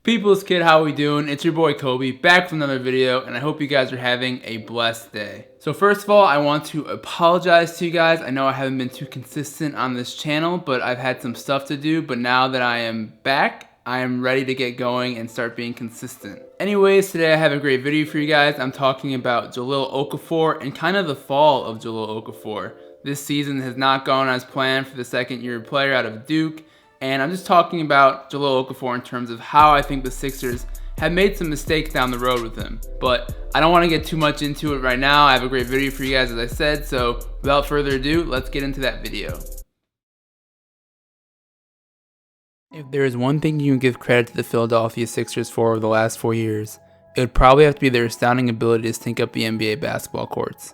People's kid, how we doing? It's your boy Kobe, back with another video, and I hope you guys are having a blessed day. So first of all, I want to apologize to you guys. I know I haven't been too consistent on this channel, but I've had some stuff to do, but now that I am back, I am ready to get going and start being consistent. Anyways, today I have a great video for you guys. I'm talking about Jahlil Okafor and kind of the fall of Jahlil Okafor. This season has not gone as planned for the second-year player out of Duke. And I'm just talking about Jahlil Okafor in terms of how I think the Sixers have made some mistakes down the road with him. But I don't want to get too much into it right now. I have a great video for you guys, as I said. So without further ado, let's get into that video. If there is one thing you can give credit to the Philadelphia Sixers for over the last 4 years, it would probably have to be their astounding ability to stink up the NBA basketball courts.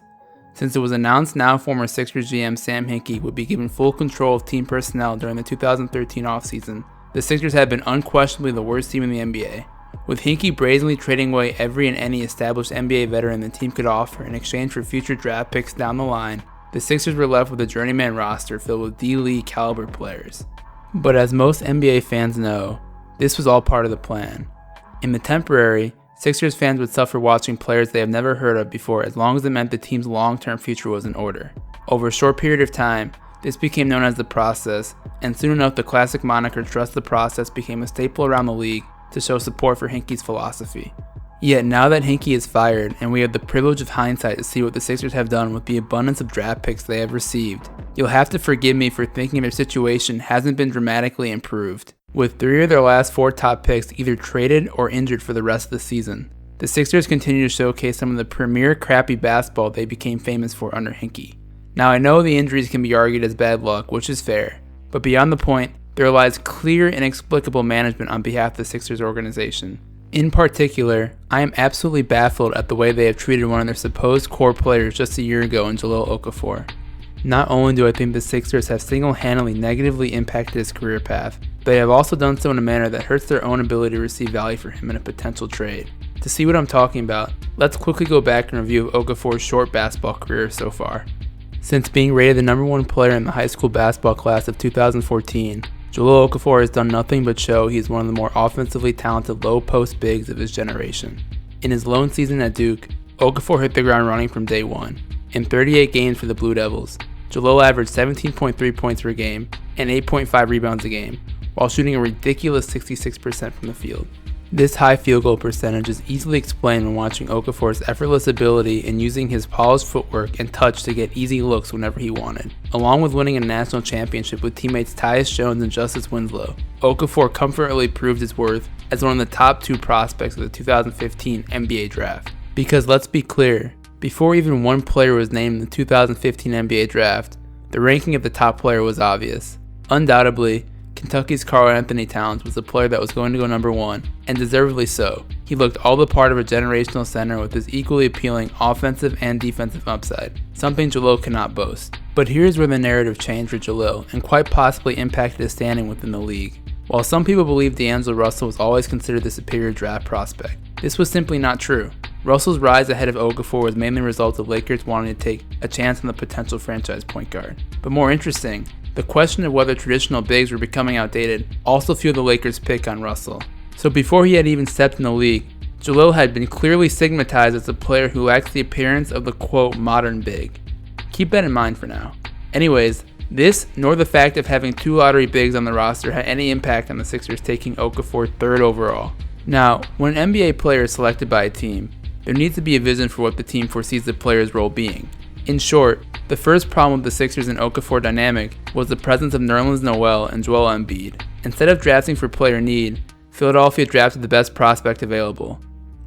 Since it was announced now former Sixers GM Hinkie would be given full control of team personnel during the 2013 offseason, the Sixers have been unquestionably the worst team in the NBA. With Hinkie brazenly trading away every and any established NBA veteran the team could offer in exchange for future draft picks down the line, the Sixers were left with a journeyman roster filled with D-League caliber players. But as most NBA fans know, this was all part of the plan. In the temporary, Sixers fans would suffer watching players they have never heard of before as long as it meant the team's long-term future was in order. Over a short period of time, this became known as the process, and soon enough the classic moniker Trust the Process became a staple around the league to show support for Hinkie's philosophy. Yet now that Hinkie is fired and we have the privilege of hindsight to see what the Sixers have done with the abundance of draft picks they have received, you'll have to forgive me for thinking their situation hasn't been dramatically improved, with 3 of their last 4 top picks either traded or injured for the rest of the season. The Sixers continue to showcase some of the premier crappy basketball they became famous for under Hinkie. Now I know the injuries can be argued as bad luck, which is fair, but beyond the point, there lies clear and inexplicable management on behalf of the Sixers organization. In particular, I am absolutely baffled at the way they have treated one of their supposed core players just a year ago in Jahlil Okafor. Not only do I think the Sixers have single-handedly negatively impacted his career path, but they have also done so in a manner that hurts their own ability to receive value for him in a potential trade. To see what I'm talking about, let's quickly go back and review Okafor's short basketball career so far. Since being rated the #1 player in the high school basketball class of 2014, Jahlil Okafor has done nothing but show he is one of the more offensively talented low-post bigs of his generation. In his lone season at Duke, Okafor hit the ground running from day one. In 38 games for the Blue Devils, Jahlil averaged 17.3 points per game and 8.5 rebounds a game, while shooting a ridiculous 66% from the field. This high field goal percentage is easily explained when watching Okafor's effortless ability in using his polished footwork and touch to get easy looks whenever he wanted. Along with winning a national championship with teammates Tyus Jones and Justice Winslow, Okafor comfortably proved his worth as one of the top 2 prospects of the 2015 NBA draft. Because let's be clear, before even one player was named in the 2015 NBA draft, the ranking of the top player was obvious. Undoubtedly, Kentucky's Karl-Anthony Towns was the player that was going to go #1, and deservedly so. He looked all the part of a generational center with his equally appealing offensive and defensive upside, something Jahlil cannot boast. But here's where the narrative changed for Jahlil, and quite possibly impacted his standing within the league. While some people believe D'Angelo Russell was always considered the superior draft prospect, this was simply not true. Russell's rise ahead of Okafor was mainly a result of Lakers wanting to take a chance on the potential franchise point guard. But more interesting, the question of whether traditional bigs were becoming outdated also fueled the Lakers' pick on Russell. So before he had even stepped in the league, Jahlil had been clearly stigmatized as a player who lacks the appearance of the quote modern big. Keep that in mind for now. Anyways, this nor the fact of having 2 lottery bigs on the roster had any impact on the Sixers taking Okafor 3rd overall. Now, when an NBA player is selected by a team, there needs to be a vision for what the team foresees the player's role being. In short, the first problem with the Sixers and Okafor dynamic was the presence of Nerlens Noel and Joel Embiid. Instead of drafting for player need, Philadelphia drafted the best prospect available.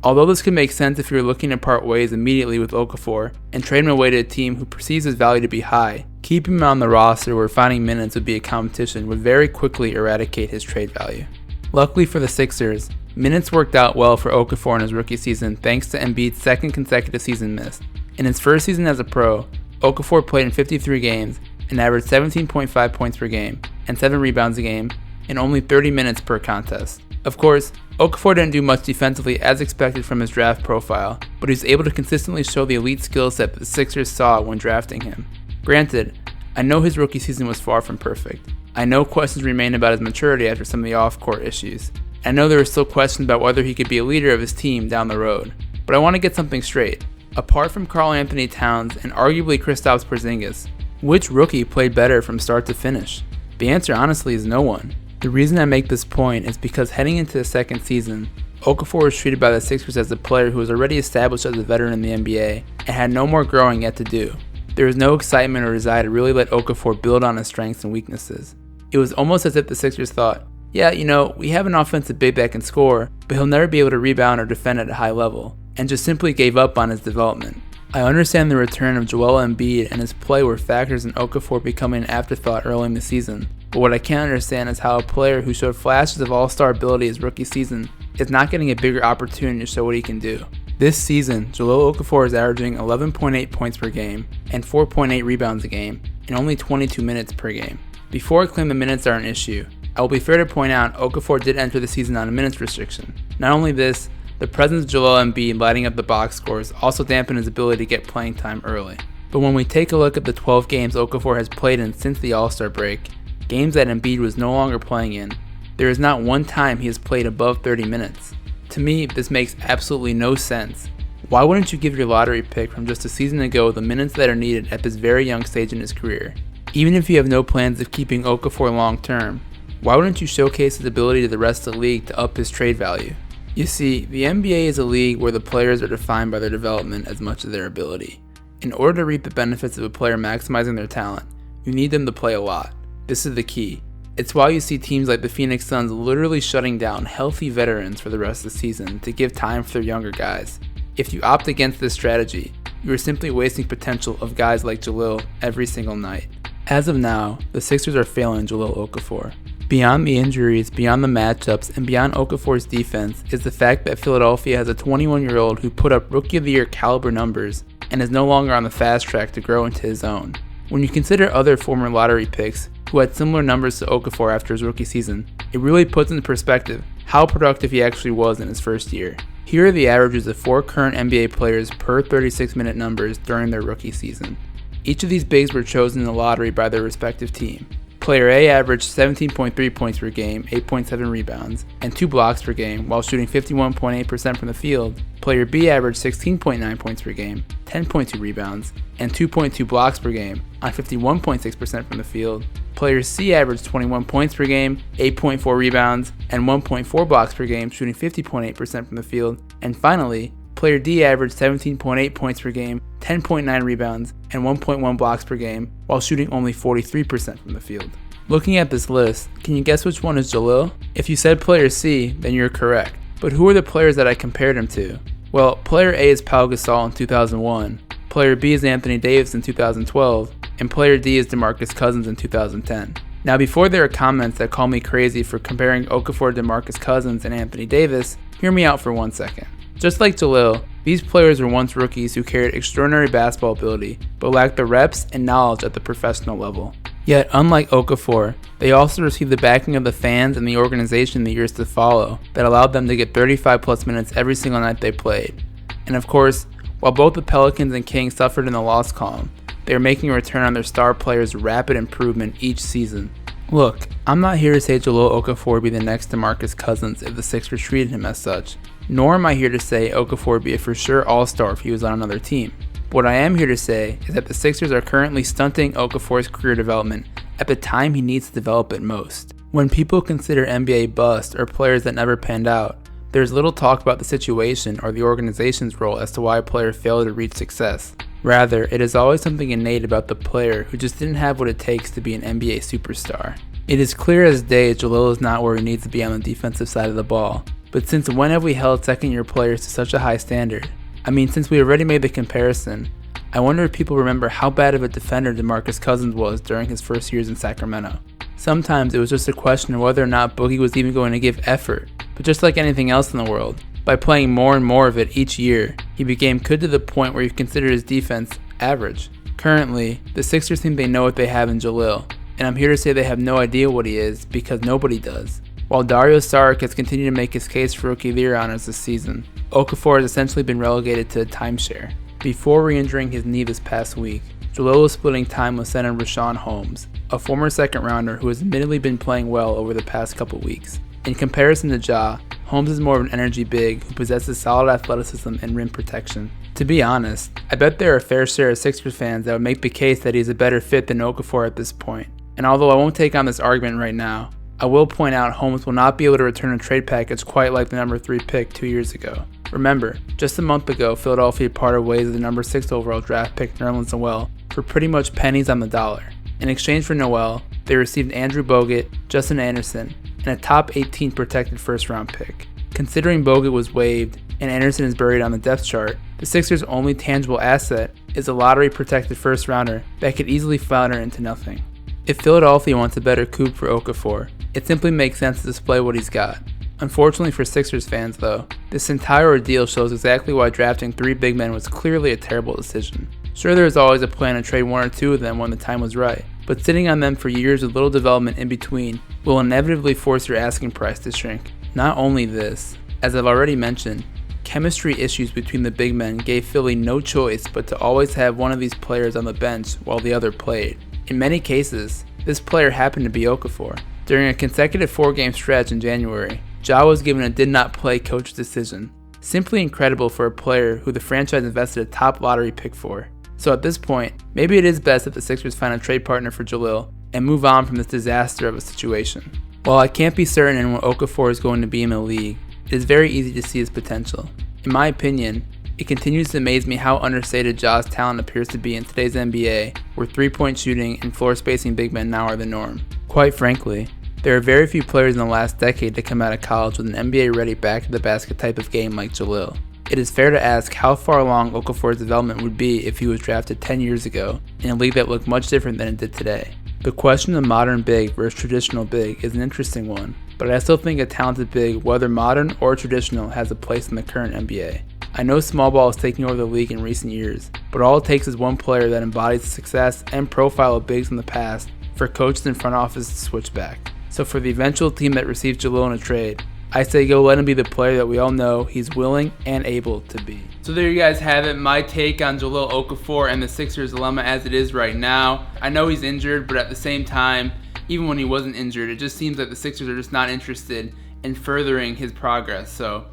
Although this could make sense if you were looking to part ways immediately with Okafor and trade him away to a team who perceives his value to be high, keeping him on the roster where finding minutes would be a competition would very quickly eradicate his trade value. Luckily for the Sixers, minutes worked out well for Okafor in his rookie season thanks to Embiid's 2nd consecutive season miss. In his first season as a pro, Okafor played in 53 games and averaged 17.5 points per game and 7 rebounds a game in only 30 minutes per contest. Of course, Okafor didn't do much defensively as expected from his draft profile, but he was able to consistently show the elite skill set that the Sixers saw when drafting him. Granted, I know his rookie season was far from perfect. I know questions remain about his maturity after some of the off-court issues, I know there are still questions about whether he could be a leader of his team down the road, but I want to get something straight. Apart from Karl-Anthony Towns and arguably Kristaps Porzingis, which rookie played better from start to finish? The answer honestly is no one. The reason I make this point is because heading into the second season, Okafor was treated by the Sixers as a player who was already established as a veteran in the NBA and had no more growing yet to do. There was no excitement or desire to really let Okafor build on his strengths and weaknesses. It was almost as if the Sixers thought, yeah, we have an offensive big that can score, but he'll never be able to rebound or defend at a high level, and just simply gave up on his development. I understand the return of Joel Embiid and his play were factors in Okafor becoming an afterthought early in the season, but what I can't understand is how a player who showed flashes of all-star ability his rookie season is not getting a bigger opportunity to show what he can do. This season, Jahlil Okafor is averaging 11.8 points per game and 4.8 rebounds a game in only 22 minutes per game. Before I claim the minutes are an issue, I will be fair to point out Okafor did enter the season on a minutes restriction. Not only this, the presence of Joel Embiid lighting up the box scores also dampened his ability to get playing time early. But when we take a look at the 12 games Okafor has played in since the All-Star break, games that Embiid was no longer playing in, there is not one time he has played above 30 minutes. To me, this makes absolutely no sense. Why wouldn't you give your lottery pick from just a season ago the minutes that are needed at this very young stage in his career? Even if you have no plans of keeping Okafor long term, why wouldn't you showcase his ability to the rest of the league to up his trade value? You see, the NBA is a league where the players are defined by their development as much as their ability. In order to reap the benefits of a player maximizing their talent, you need them to play a lot. This is the key. It's why you see teams like the Phoenix Suns literally shutting down healthy veterans for the rest of the season to give time for their younger guys. If you opt against this strategy, you are simply wasting potential of guys like Jahlil every single night. As of now, the Sixers are failing Jahlil Okafor. Beyond the injuries, beyond the matchups, and beyond Okafor's defense is the fact that Philadelphia has a 21-year-old who put up Rookie of the Year caliber numbers and is no longer on the fast track to grow into his own. When you consider other former lottery picks who had similar numbers to Okafor after his rookie season, it really puts into perspective how productive he actually was in his first year. Here are the averages of 4 current NBA players per 36-minute numbers during their rookie season. Each of these bigs were chosen in the lottery by their respective team. Player A averaged 17.3 points per game, 8.7 rebounds, and 2 blocks per game while shooting 51.8% from the field. Player B averaged 16.9 points per game, 10.2 rebounds, and 2.2 blocks per game on 51.6% from the field. Player C averaged 21 points per game, 8.4 rebounds, and 1.4 blocks per game, shooting 50.8% from the field. And finally, Player D averaged 17.8 points per game, 10.9 rebounds, and 1.1 blocks per game, while shooting only 43% from the field. Looking at this list, can you guess which one is Jahlil? If you said Player C, then you're correct. But who are the players that I compared him to? Well, Player A is Pau Gasol in 2001, Player B is Anthony Davis in 2012, and Player D is DeMarcus Cousins in 2010. Now, before there are comments that call me crazy for comparing Okafor to DeMarcus Cousins and Anthony Davis, hear me out for 1 second. Just like Jahlil, these players were once rookies who carried extraordinary basketball ability, but lacked the reps and knowledge at the professional level. Yet, unlike Okafor, they also received the backing of the fans and the organization in the years to follow that allowed them to get 35 plus minutes every single night they played. And of course, while both the Pelicans and Kings suffered in the loss column, they are making a return on their star players' rapid improvement each season. Look, I'm not here to say Jahlil Okafor would be the next DeMarcus Cousins if the Sixers treated him as such, nor am I here to say Okafor would be a for sure all-star if he was on another team. What I am here to say is that the Sixers are currently stunting Okafor's career development at the time he needs to develop it most. When people consider NBA bust or players that never panned out, there's little talk about the situation or the organization's role as to why a player failed to reach success. Rather, it is always something innate about the player who just didn't have what it takes to be an NBA superstar. It is clear as day Jahlil is not where he needs to be on the defensive side of the ball, but since when have we held second-year players to such a high standard? I mean, since we already made the comparison, I wonder if people remember how bad of a defender DeMarcus Cousins was during his first years in Sacramento. Sometimes it was just a question of whether or not Boogie was even going to give effort, but just like anything else in the world, by playing more and more of it each year, he became good to the point where you consider his defense average. Currently, the Sixers think they know what they have in Jahlil, and I'm here to say they have no idea what he is because nobody does. While Dario Saric has continued to make his case for Rookie of the Year honors this season, Okafor has essentially been relegated to a timeshare. Before re-injuring his knee this past week, Jahlil was splitting time with center Richaun Holmes, a former second rounder who has admittedly been playing well over the past couple weeks. In comparison to Ja, Holmes is more of an energy big who possesses solid athleticism and rim protection. To be honest, I bet there are a fair share of Sixers fans that would make the case that he's a better fit than Okafor at this point. And although I won't take on this argument right now, I will point out Holmes will not be able to return a trade package quite like the number 3 pick 2 years ago. Remember, just a month ago, Philadelphia parted ways with the number 6 overall draft pick Nerlens Noel for pretty much pennies on the dollar. In exchange for Noel, they received Andrew Bogut, Justin Anderson, and a top 18 protected first-round pick. Considering Bogut was waived and Anderson is buried on the depth chart, the Sixers' only tangible asset is a lottery-protected first-rounder that could easily flounder into nothing. If Philadelphia wants a better coup for Okafor, it simply makes sense to display what he's got. Unfortunately for Sixers fans though, this entire ordeal shows exactly why drafting 3 big men was clearly a terrible decision. Sure, there was always a plan to trade 1 or 2 of them when the time was right, but sitting on them for years with little development in between will inevitably force your asking price to shrink. Not only this, as I've already mentioned, chemistry issues between the big men gave Philly no choice but to always have one of these players on the bench while the other played. In many cases, this player happened to be Okafor. During a consecutive 4-game stretch in January, Ja was given a did-not-play coach decision. Simply incredible for a player who the franchise invested a top lottery pick for. So at this point, maybe it is best that the Sixers find a trade partner for Jahlil and move on from this disaster of a situation. While I can't be certain in what Okafor is going to be in the league, it is very easy to see his potential. In my opinion, it continues to amaze me how understated Ja's talent appears to be in today's NBA, where 3-point shooting and floor spacing big men now are the norm. Quite frankly, there are very few players in the last decade to come out of college with an NBA-ready back-to-the-basket type of game like Jahlil. It is fair to ask how far along Okafor's development would be if he was drafted 10 years ago in a league that looked much different than it did today. The question of modern big versus traditional big is an interesting one, but I still think a talented big, whether modern or traditional, has a place in the current NBA. I know small ball is taking over the league in recent years, but all it takes is one player that embodies the success and profile of bigs in the past for coaches and front office to switch back. So for the eventual team that receives Jahlil in a trade, I say go let him be the player that we all know he's willing and able to be. So there you guys have it, my take on Jahlil Okafor and the Sixers dilemma as it is right now. I know he's injured, but at the same time, even when he wasn't injured, it just seems like the Sixers are just not interested in furthering his progress. So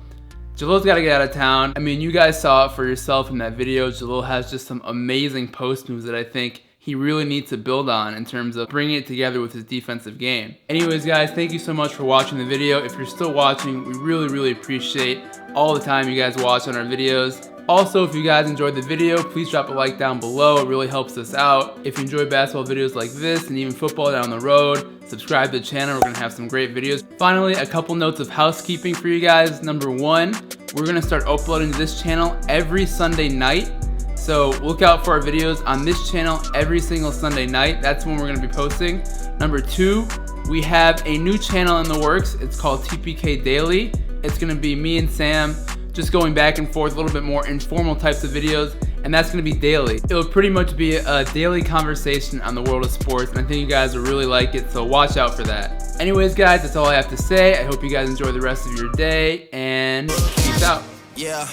Jahlil's got to get out of town. I mean, you guys saw it for yourself in that video. Jahlil has just some amazing post moves that I think he really needs to build on in terms of bringing it together with his defensive game. Anyways, guys, thank you so much for watching the video. If you're still watching, we really appreciate all the time you guys watch on our videos. Also, if you guys enjoyed the video, please drop a like down below. It really helps us out. If you enjoy basketball videos like this and even football down the road, subscribe to the channel. We're going to have some great videos. Finally, a couple notes of housekeeping for you guys. Number 1, we're going to start uploading to this channel every Sunday night. So look out for our videos on this channel every single Sunday night. That's when we're going to be posting. Number 2, we have a new channel in the works. It's called TPK Daily. It's going to be me and Sam just going back and forth, a little bit more informal types of videos, and that's going to be daily. It'll pretty much be a daily conversation on the world of sports, and I think you guys will really like it, so watch out for that. Anyways, guys, that's all I have to say. I hope you guys enjoy the rest of your day, and peace out. Yeah.